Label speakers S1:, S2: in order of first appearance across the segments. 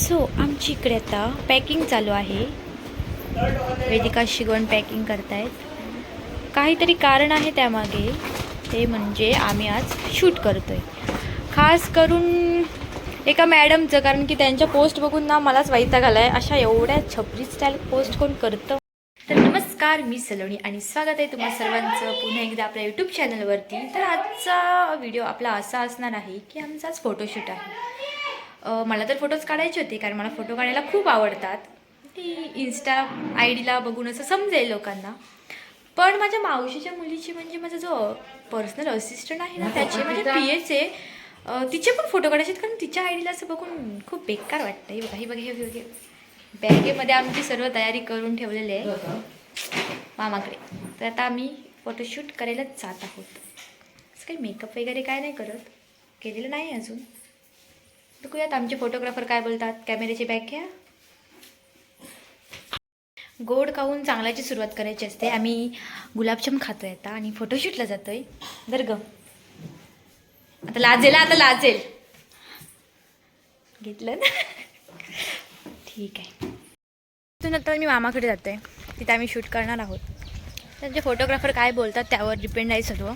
S1: So आमची इकडे आता पॅकिंग चालू आहे. वेदिका शिगवण पॅकिंग करतायत. काहीतरी कारण आहे त्यामागे, ते म्हणजे आम्ही आज शूट करतोय खास करून एका मॅडमचं, कारण की त्यांच्या पोस्ट बघून ना मलाच वैताग आलाय. अशा एवढ्या छपरी स्टाईल पोस्ट कोण करतं. तर नमस्कार, मी सलोनी आणि स्वागत आहे तुम्हा सर्वांचं पुन्हा एकदा आपल्या यूट्यूब चॅनलवरती. तर आजचा व्हिडिओ आपला असा असणार आहे की आमचा आज फोटोशूट आहे. मला तर फोटोज काढायचे होते कारण मला फोटो काढायला खूप आवडतात. ती इन्स्टा आय डीला बघून असं समजेल लोकांना. पण माझ्या मावशीच्या मुलीची म्हणजे माझा जो पर्सनल असिस्टंट आहे ना, त्याचे म्हणजे पी एचे तिचे पण फोटो काढायचे आहेत. कारण तिच्या आय डीला असं बघून खूप बेकार वाटतं. हे बघा हे बघा बॅगेमध्ये आमची सर्व तयारी करून ठेवलेली आहे मामाकडे. तर आता आम्ही फोटोशूट करायलाच जात आहोत. असं काही मेकअप वगैरे काय नाही करत, केलेलं नाही अजून. बघूयात आमचे फोटोग्राफर काय बोलतात. कॅमेऱ्याची बॅग घ्या. गोड खाऊन चांगल्याची सुरुवात करायची असते. आम्ही गुलाबजाम खातोय आता आणि फोटोशूटला जातोय. दर्ग आता लाजेल घेतलं ना. ठीक आहे. तिथून आता मी मामाकडे जातोय. तिथे आम्ही शूट करणार आहोत. त्यांचे फोटोग्राफर काय बोलतात त्यावर डिपेंड आहे सर्व.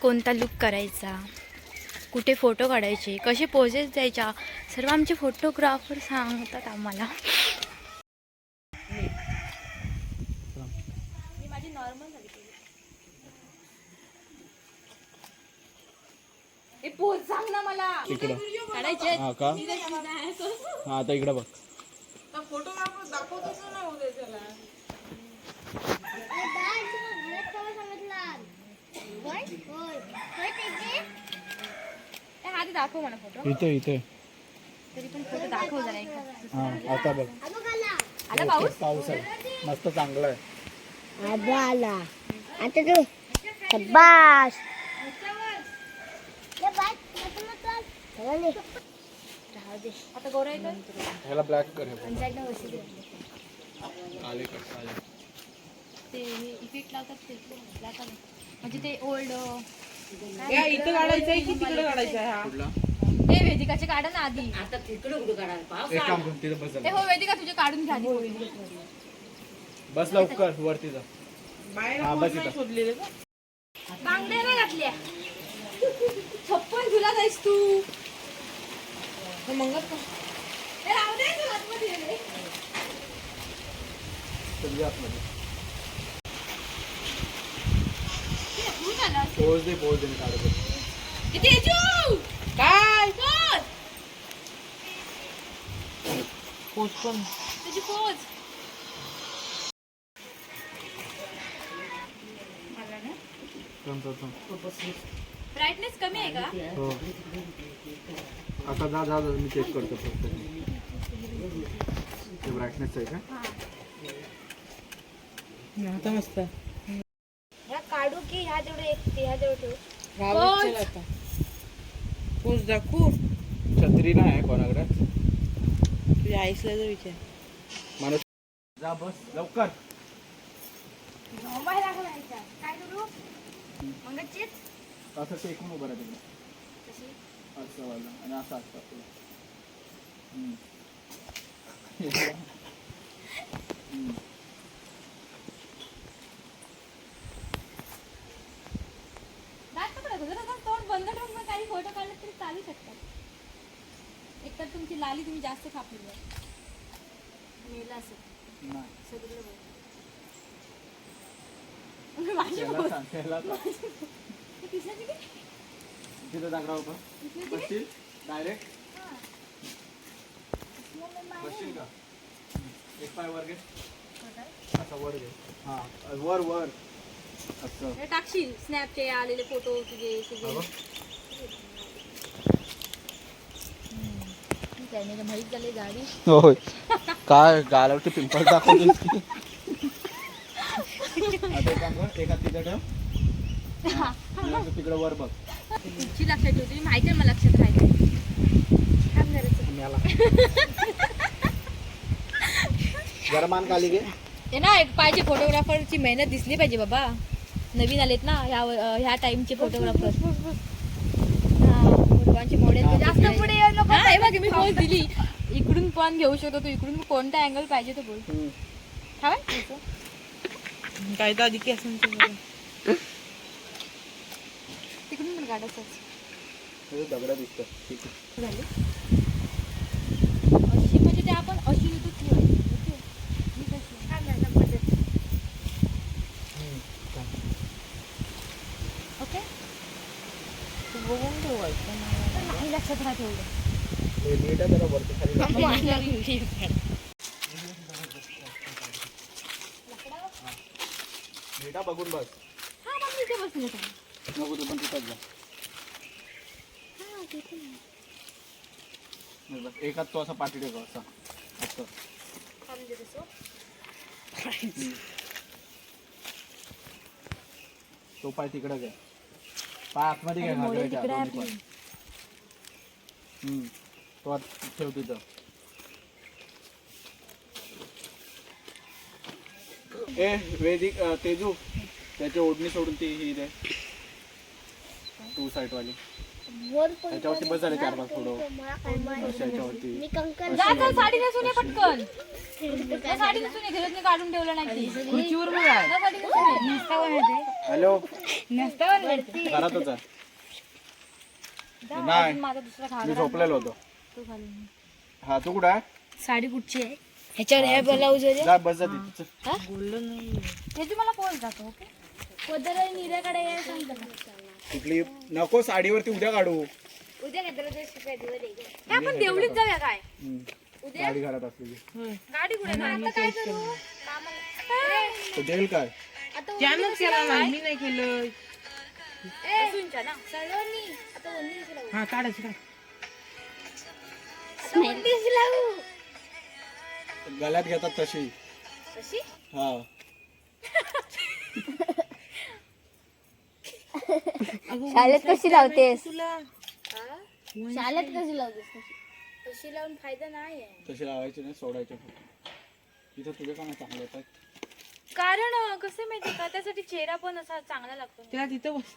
S1: कोणता लुक करायचा, कुठे फोटो काढायचे, कसे पोजेस द्यायच्या, सर्व आमचे फोटोग्राफर सांगतात आम्हाला. माझी नॉर्मल झाली पोज सांग ना मला. काढायचे
S2: हा का? हा आता इकडे बघ.
S3: फोटोग्राफर दाखवतच नाही होते त्याला.
S1: आधी दाखव मला फोटो.
S2: इथे
S1: तरी पण फोटो दाखव जरा एक.
S2: हा आता बघ.
S1: आला पाऊस.
S2: पाऊस आहे मस्त, चांगला आहे.
S4: आला आता तू शबाश
S1: आता गोरा येतोय.
S2: ह्याला ब्लॅक कर.
S1: पंचायत ना वशी
S2: काले कर काले.
S1: ते इफेक्ट लावतात ते black आले. म्हणजे ते ओल्ड
S3: या इथं काढायचं आहे की तिकडे काढायचं आहे? हा
S2: कुठला?
S1: हे वेदिकाचे काढा ना आधी.
S2: एक काम कर, तिथं बस
S1: ते हो वेदिका तुझे काढून घ्या आधी.
S2: बस लवकर वरती जा.
S3: बाहेर
S2: हा,
S3: कोण
S2: बस
S3: नाही
S2: इथं.
S3: शोधलेलं का?
S1: बांगड्या नाही घातल्या. छप्पन तुला जायस तू.
S3: मंगत का?
S1: हे राहू दे तू आतमध्ये ये रे.
S2: चल जा आतमध्ये.
S1: हे भूत आलं.
S2: पोज दे काढतो.
S1: किती येजू
S3: काय
S1: पोज.
S3: पोच पण
S1: तुझी पोज. आला ना. ब्राईटनेस कमी आहे का?
S2: हो आता जा मी चेक करतो फक्त. ते ब्राईटनेस आहे का?
S3: आता मस्त
S4: ह्या काढू की ह्या तेवढे एक ह्या तेवढे
S3: गावात. चल आता पोच दाखवू.
S2: छत्री नाही आहे कोणाकडे.
S3: तुझ्या आईसला जर विचार.
S2: माणूस जा बस लवकर.
S1: मोबाईल लागला याचा. काय करू मग चीज
S2: असं टेकून उभं राहते. असं वाला आणि असं असतं आपलं.
S1: तोंड बंद ठेवून मग काही फोटो काढले तरी चालू शकतात. एकतर तुमची लाली तुम्ही जास्त खापली मेला असेल
S2: नाही.
S1: सगळं
S2: त्याला सांग. तिथं जागा उभं बसशील डायरेक्ट. बसशील का? एक पाय वर घे. असा वर घे. हा वर असं
S1: टाकशील स्नॅपचे आलेले फोटो तुझे सगळे. त्याने माहीत झाले गाडी.
S2: होय काय गालावरती पिंपल दाखवतोस की. आता काम कर, एका तिथं ठेव. तिकडे वर बघ.
S1: तुझी लक्षात ठेवते माहिती आहे मला लक्षात राहायचं.
S2: जरा मान खाली घे.
S1: ते ना एक पाहिजे फोटोग्राफरची मेहनत दिसली पाहिजे बाबा. नवीन आलेत ना ह्या टाइमचे फोटोग्राफर.
S4: दोघांची मॉडेल जास्त पुढे येऊ नको.
S1: हा, हे बघ मी पोच दिली. इकडून पण घेऊ शकतो तू, इकडून कोणता अँगल पाहिजे तो बोल. हवाय
S3: काय तर आधी केसांचं बघा.
S1: तिकडून पण काढायचं
S2: दगडा दिसतं. ठीक आहे.
S1: झाली अशी म्हणजे ते आपण अशी इथं ठेवायची. ओके. मी कशी
S4: छान झालं पद्धत.
S1: ओके
S3: तू बघून ठेवायचं
S1: नाही लक्षात राहत एवढं.
S2: हे नीट आहे जरा वरती खाली लाव. नीट आहे, बघून बस.
S1: हा मग मी इथे बसले होते.
S2: नको तू पण तिथंच जा. नाही बस, एकात तो असा पाठी टेकव असा असं. तो पाय तिकडे घे, पाय आतमध्ये घे घागऱ्याच्या
S1: तिकडे
S2: दोन्ही
S1: आपली.
S2: पाय. तो आत ठेव तिथं. ए वेदिक तेजू त्याची ओढणी सोडून ती ही दे, टू साईड वाली.
S4: वर पण
S2: त्याच्यावरती बस झाले 4-5 फोटो
S4: मला काय माहिती.
S2: याच्यावरती.
S4: मी कंकण
S1: जा जा साडी नेसून ये पटकन. जा साडी नेसून ये, घरात मी काढून ठेवलं नाही ती.
S3: खुर्चीवर बघ आहे.
S1: जा साडी नेसून ये.
S2: हॅलो
S4: वरती.
S2: घरातच आहे.
S1: जा,
S2: नाही.
S1: अजून माझा दुसरा
S2: मी
S1: घागरा
S2: झोपलेलो होतो.
S1: तू घालून ये.
S2: हा तू कुठं आहे?
S4: साडी कुठची आहे ह्याच्यावर हे ब्लाऊज
S2: जा बस जा तिथं.
S3: बोललो नाही.
S1: हे तू मला पोच जातो. ओके
S4: पदर निऱ्याकडे यायला सांगतो का?
S2: कुठली नको, साडीवरती उद्या काढू.
S4: उद्या घेतलं तर शिकाय दिवस आहे.
S1: हे आपण देवळीत जाऊया काय.
S2: गाडी घरात असलेली
S1: गाडी कुठे आता काय करू.
S2: तो देईल काय?
S4: आता
S3: त्यानंच केला नाही, मी नाही केलं.
S1: सुनच्या ना
S4: सर्वांनी आता उन्नीस लावू.
S3: हा काढायचं काय.
S4: आता उन्नीस लावू.
S2: गळ्यात घेतात तशी.
S4: कशी?
S2: हा
S4: शाळेत कशी लावतेस?
S3: तुला
S4: शाळेत कशी लावतेस? कशी लावून फायदा नाही आहे.
S2: तशी लावायची नाही, सोडायचे फक्त. इथं तुझे का नाही चांगले येतात.
S1: कारण कसं माहिती का, त्यासाठी चेहरा पण असा चांगला लागतो.
S3: त्या तिथं बस.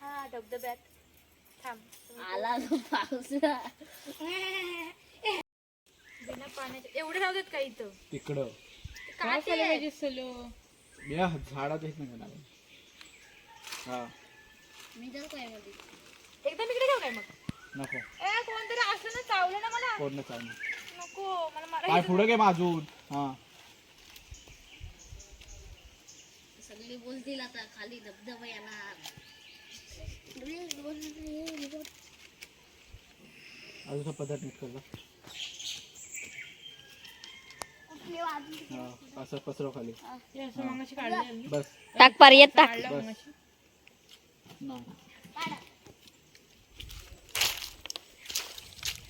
S1: हा धबधब्यात थांब.
S4: आला पाऊस.
S1: बिना पाण्याचे एवढे राहू देत का इथं.
S2: तिकडं
S3: काय केलं पाहिजे सलो.
S2: या झाडात येत नाही का. हा
S4: मी तर काय मध्ये
S1: एकदम इकडे ठेव काय मग.
S2: नको,
S1: कोणतरी असं ना चावलं ना मला.
S2: कोण नाही चालणार.
S1: नको मला
S2: काय
S1: मारायचं.
S2: पुढे घे बाजून. हा
S4: सगळे बोलतील आता खाली धबधबा येणार.
S2: अजून पद्धत नीट कर. हा असं पसरव खाली.
S3: हे असं मागाशी काढलं
S2: बस
S4: टाक पार येत टाक.
S3: काढलं मागाशी.
S2: नाही.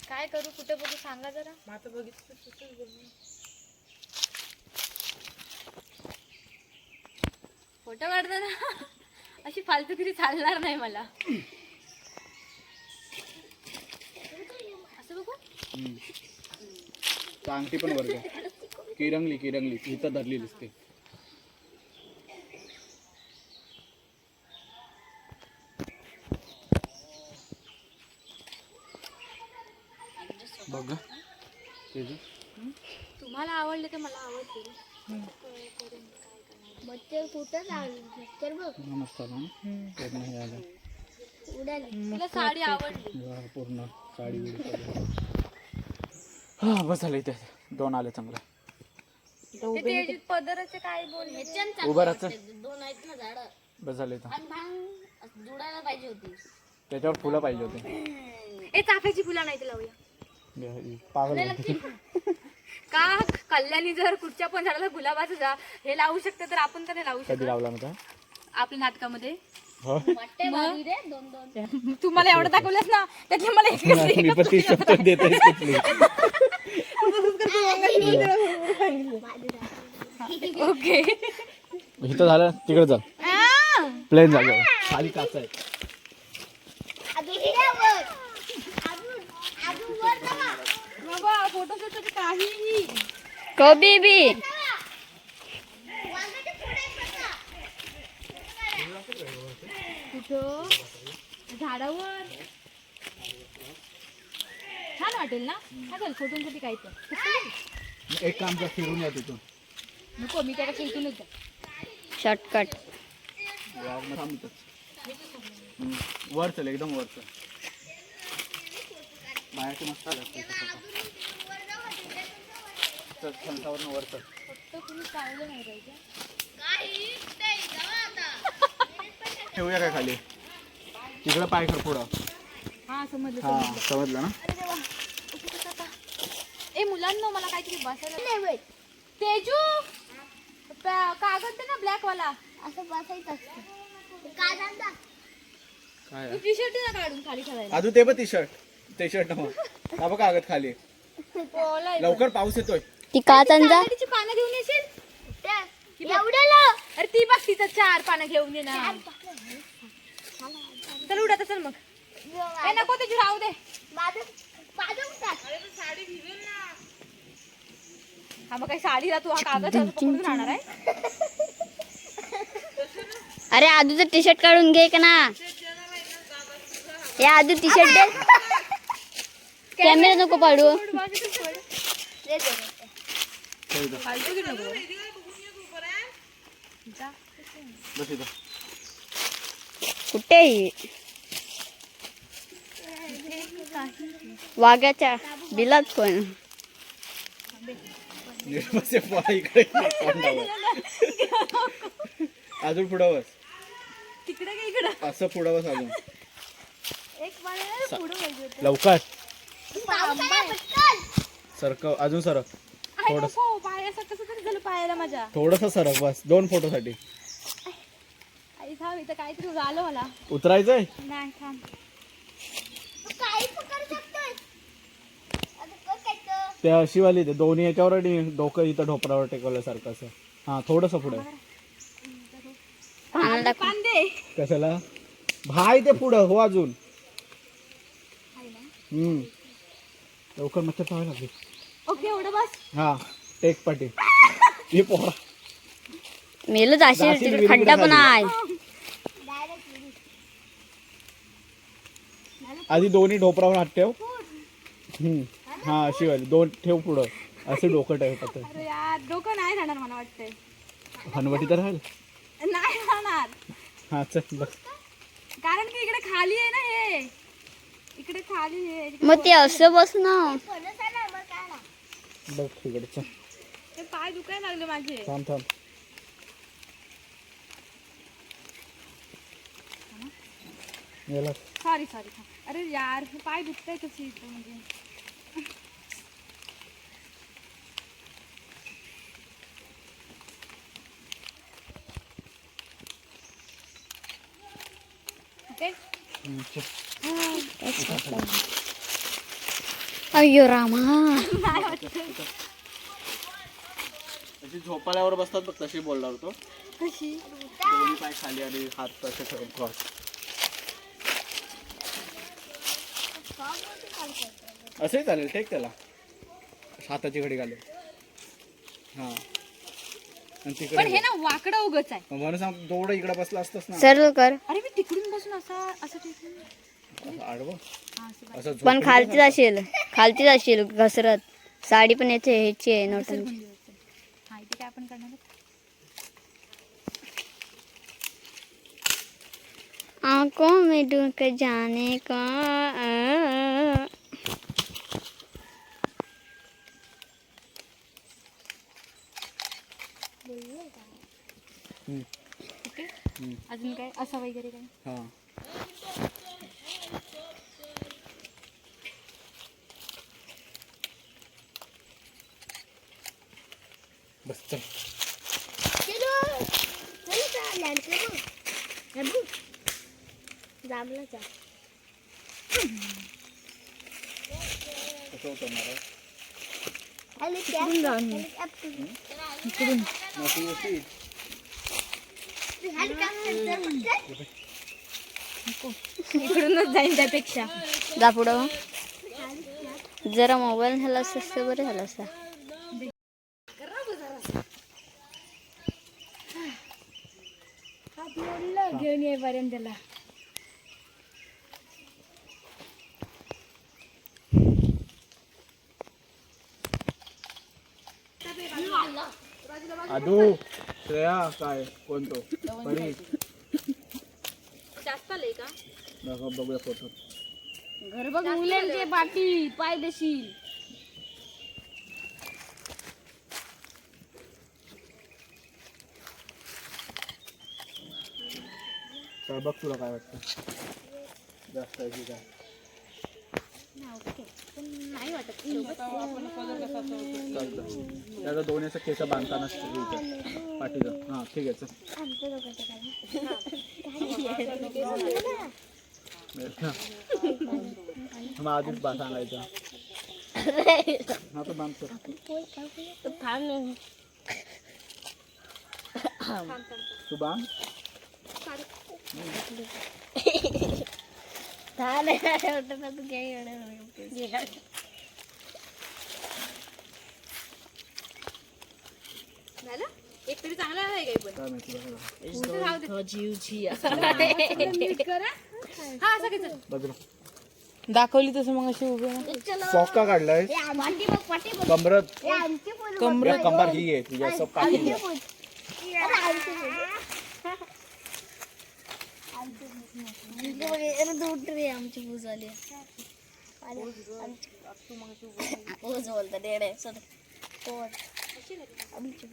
S1: काय करू कुठे बघू सांगा जरा.
S3: मग आता बघितलं तसंच बोललो.
S1: फोटो काढताना अशी फालतूगिरी चालणार नाही मला. असं बघू.
S2: त्या अंगठी पण वर घे. किरंगली किरंगली इथं धरली दिसते. बघ गं. तेजू
S1: तुम्हाला आवडले तर मला आवडतील.
S4: मच्छर कुठं मच्छर बघ
S2: नमस्कार ना. पूर्ण हे आलं.
S4: उडाली.
S1: तुला साडी आवडली.
S2: हा, पूर्ण साडी बिडी सगळं. हा बस झालं. इथे 2 आले चांगलं.
S1: ते त्याची पदराचे काय बोल.
S2: उभं राहतं.
S4: दोन आहेत ना झाड
S2: बस झालं इथं.
S4: आणि भांग जुडायला पाहिजे होती.
S2: त्याच्यावर फुलं पाहिजे होते.
S1: ए चाफ्याची फुलं नाही ते लावूया.
S2: पागल होती.
S1: का कल्याणी जर कुठच्या पण झाडाला गुलाबाचं हे लावू शकते तर आपण तर हे लावू
S2: कधी
S1: शकतो
S2: लावला ना
S1: आपल्या नाटकामध्ये.
S4: वाटते भारी रे दोन दोन.
S1: तुम्हाला एवढं दाखवलंस ना त्यातले मला एक
S2: मी पण ती शब्द देत कुठली.
S1: ओके.
S2: इथं झालं तिकडे जा. प्लेन झालं. खाली काच आहे.
S1: बाबा फोटो शूट काहीही.
S4: कभी भी
S1: कुठं झाडावर छान वाटेल ना? चालेल फोटोसाठी काय तर
S2: एक काम कर, फिरून या तिथून.
S1: नको, मी त्याला इथूनच जा.
S5: शॉर्टकट.
S2: थांब इथंच. वर चल, एकदम वर चल. बाहेरचे मस्त आले असते इथे photo. चल फणसावरनं वर चल.
S1: फक्त तुम्ही चावलं नाही पाहिजे.
S2: ठेवूया काय खाली? तिकडं पाय कर पुढं.
S1: हा समजलं
S2: हा
S1: समजलं.
S2: समजलं ना?
S1: अरे देवा. उठू कसं आता? ए मुलांना मला काहीतरी बसायला. तेजू कागद दे ना ब्लॅक वाला.
S4: असं बसायचं असतं. काय सांगता?
S2: काय
S1: तू टी शर्ट ना काढून खाली ठेवायला.
S2: अजून ते बघ टी शर्ट मग हा बघ कागद खाली.
S1: ओलाय.
S2: लवकर पाऊस येतोय.
S5: ती काचांचा
S1: कागदाची पानं घेऊन येशील.
S4: एवढ्याला
S1: अरे ती बघ तिचं 4 पानं घेऊन ये ना. चल उडा चल मग. ए नको त्याची राहू दे. हा मग काही साडीला तू हा कागद पकडून राहणार आहे.
S5: अरे आदूचं टी शर्ट काढून घे का ना. हे आदू टी शर्ट दे. कॅमेरा नको पाडू.
S1: फालतू की नको.
S2: बस इथं.
S5: कुठेही वाघाच्या बिलात पण.
S2: निर्मसे पोहा इकडे तोंडावर. अजून पुढं बस.
S1: तिकडे काय इकडं
S2: असं पुढं बस अजून.
S1: एक मला पुढं पाहिजे होतं.
S2: लवकर सरक, अजून सरक.
S1: आहे नको पाय असं कसं तरी झालं पायाला माझ्या.
S2: थोडस सरक बस. 2 फोटोसाठी
S1: आई थांब इथं काहीतरी झालं मला.
S2: उतरायचंय.
S1: नाही थांब.
S2: त्या शिवाली ते दोन्ही याच्यावर आणि डोकं इथं ढोपरावर टेकवल्यासारखं असं. हा थोडस पुढे.
S1: पान दे.
S2: कशाला भाई ते पुढं हो अजून. लवकर मच्छर चावायला लागली.
S1: ओके एवढं बस.
S2: हा टेक पाटी. हे पोहा
S5: मेलं जाशील तिकडे खड्डा पण आहे.
S2: आधी दोन्ही ढोपरावर हात ठेव. हा शिवाली 2 ठेव पुढं. असे डोकं ठेवतात.
S1: अरे यार डोकं नाही राहणार मला वाटतंय.
S2: हनवटी तर राहील.
S1: नाही राहणार
S2: हा चल बस.
S1: कारण की इकडे खाली आहे ना हे. इकडे खाली आहे.
S5: मग ते असं बस ना.
S2: बघ तिकडे चल.
S1: ते पाय दुखायला लागले माझे.
S2: थांब थांब. याला
S1: सॉरी अरे यार हे पाय दुखताय कशी इथं म्हणजे. ओके
S2: चल.
S5: अय्यो रामा.
S2: अशी झोपाळ्यावर बसतात बघ तशी बोलणार होतो.
S1: कशी
S2: दोन्ही पाय खाली आणि हात तसे ठेवून क्रॉस. असंही चालेल. टेक त्याला हाताची घडी घालून. हा आणि
S1: पण
S2: तिकडे
S1: हे ना वाकडं उगच आहे.
S2: म्हणून सांग तेवढं इकडे बसला असतंस ना.
S5: सरळ कर.
S1: अरे मी तिकडून बसून असं टेकून.
S2: असं आडवं
S1: हा, असं बस.
S2: असं
S5: पण
S2: झोपून
S5: खालती जाशील घसरत. साडी पण येते ह्याची आहे नोटांची.
S1: हा इथे काय आपण करणार आहोत?
S5: आंखों में डूब जाने का.
S1: ओके अजून काय असं वगैरे काय.
S2: हा बस चल. कसं उतरणार आहे? मोठी होती.
S1: इकडूनच जाईन त्यापेक्षा.
S5: जा पुढं. जरा मोबाईल झाला असतं बरं झालं असतं.
S1: घेऊन येईपर्यंत त्याला.
S2: आदू श्रेया काय कोणतो परी
S1: जास्त आलंय का?
S2: बघूया फोटो.
S4: घर बघ मुलांचे पाठी पाय देशील.
S2: तर बघ तुला काय वाटतं जास्त आहे की काय.
S1: नाही वाटत.
S2: चालतं त्याचा दोन असं केस बांधताना पाठीचं. हां ठीक आहे चल. मग आधीच बा सांगायचं. हा तर बांधतो. तू बांध.
S1: झालं? एक तरी चांगला आहे काही पण.
S2: काय माहिती बघा.
S1: हा असं काही
S2: बाजूला
S3: दाखवली तसं मग अशी उभे
S2: सॉक का काढलाय कमरत.
S3: कमर
S2: या कंबर ही आहे तुझ्या असं पाठी.
S4: आमची पूज आली. पूज बोलता डेडे सर.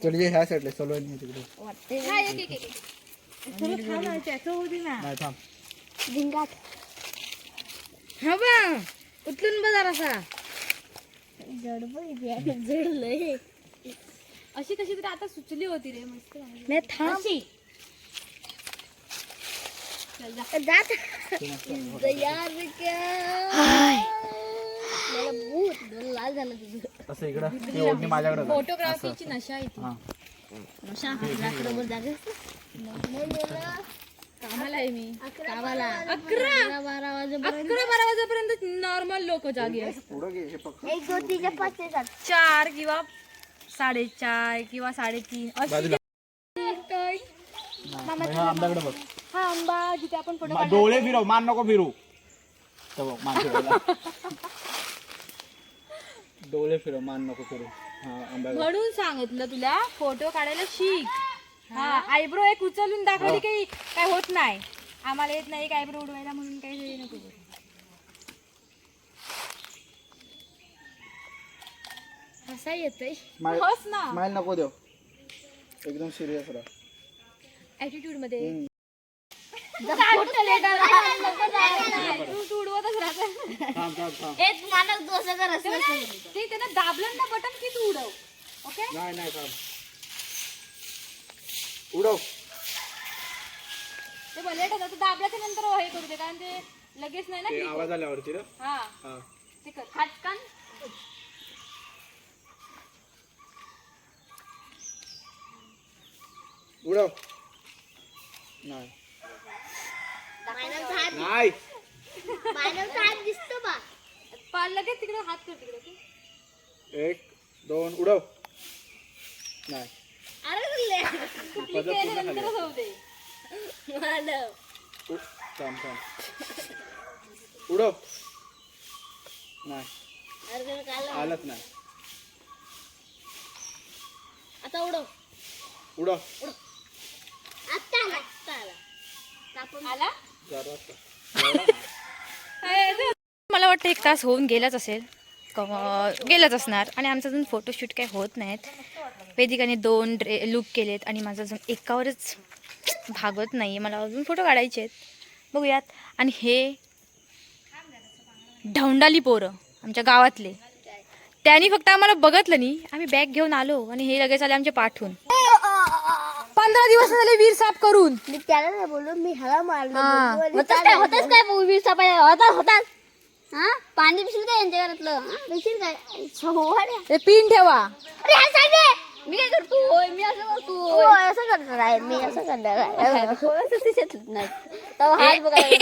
S2: चल ये ह्या साईडला चलो तिकडे. नाही थांब.
S4: हा बा उचलून बाजार असा जडलंय.
S1: अशी कशी तरी आता सुचली होती रे मस्त.
S4: मी थांब जात यार क्या मला भूत लाल झालं तुझं.
S2: असं इकडं ती ओढणी माझ्याकडे घाल.
S1: फोटोग्राफीची नशा आहे ती.
S2: हा
S4: लाकडावर जागा
S1: कामाला आहे मी.
S4: कामाला 11-12
S1: वाजेपर्यंत नॉर्मल लोक जागी असतात.
S2: पुढं घे हे पकड.
S4: 1 2 3 4 5 6
S1: 4 किंवा 4:30 किंवा 3:30
S2: बाजूला.
S1: काय
S2: नाही, हा आंब्याकडे बघ.
S1: हा आंबा जिथे आपण फोटो
S2: डोळे फिरव मान नको फिरू. तर बघ मान फिरवला. डोळे फिरव मान नको फिरू. हा आंब्याकडे.
S1: म्हणून सांगितलं तुला फोटो काढायला शिक. हा आयब्रो एक उचलून दाखवली काही काय होत नाही. आम्हाला येत नाही एक आयब्रो उडवायला म्हणून काही नको करू.
S4: असा येतोय.
S1: हस ना
S2: स्माइल नको देव. एकदम सिरियस राहा.
S1: ऍटिट्यूड मध्ये तू उडवतच राहत.
S2: थांब थांब थांब.
S4: एक मानक दोष कर असं
S1: ते त्यांना दाबलं ना बटन की तू उडव. ओके
S2: नाही नाही थांब. उडव.
S1: ते भले दाबल्याच्या नंतर हे करू दे कारण ते लगेच नाही ना
S2: ते
S1: click होत.
S2: आवाज आल्यावरती रे.
S1: हा
S2: हा
S1: ते कर खटकन.
S2: उडव. नाही नाही.
S4: मानव हात दिसतो बा.
S1: लगेच तिकडे हात कर तिकडे. ओके?
S2: 1 2 उडव. नाही
S4: अरे
S2: पदर पूर्ण खाली.
S1: नंतरच होऊ दे.
S4: मानव
S2: थांब थांब. उडव. नाही
S4: अरे काला
S2: आलंच नाही.
S4: आता उडव.
S2: उडव.
S4: आता आला. तापून
S1: आला
S2: जरा
S1: मला वाटतं 1 तास होऊन गेलाच असेल. गेलंच असणार आणि आमचा अजून फोटोशूट काही होत नाहीत. वेदिकाने 2 लुक केलेत आणि माझं अजून एकावरच भागवत नाही आहे. मला अजून फोटो काढायचे आहेत. बघूयात. आणि हे ढवंडाली पोरं आमच्या गावातले त्यांनी फक्त आम्हाला बघितलं नाही. आम्ही बॅग घेऊन आलो आणि हे लगेच आले आमच्या पाठून. 15 दिवस झाले वीर साफ करून.
S4: मी त्याला नाही बोललो मी ह्याला मारलो.
S1: हा.
S4: होतच काय मूवी होतात. हा पाणी पिशील काय यांच्या घरातलं पिशील काय सोवाड्या.
S1: ते पिन ठेवा.
S4: अरे हा सांग रे. मी काय करतो होय मी असं करतो असं करणार आहे मी असं करणार आहे. नाही तेव्हा हात बघायला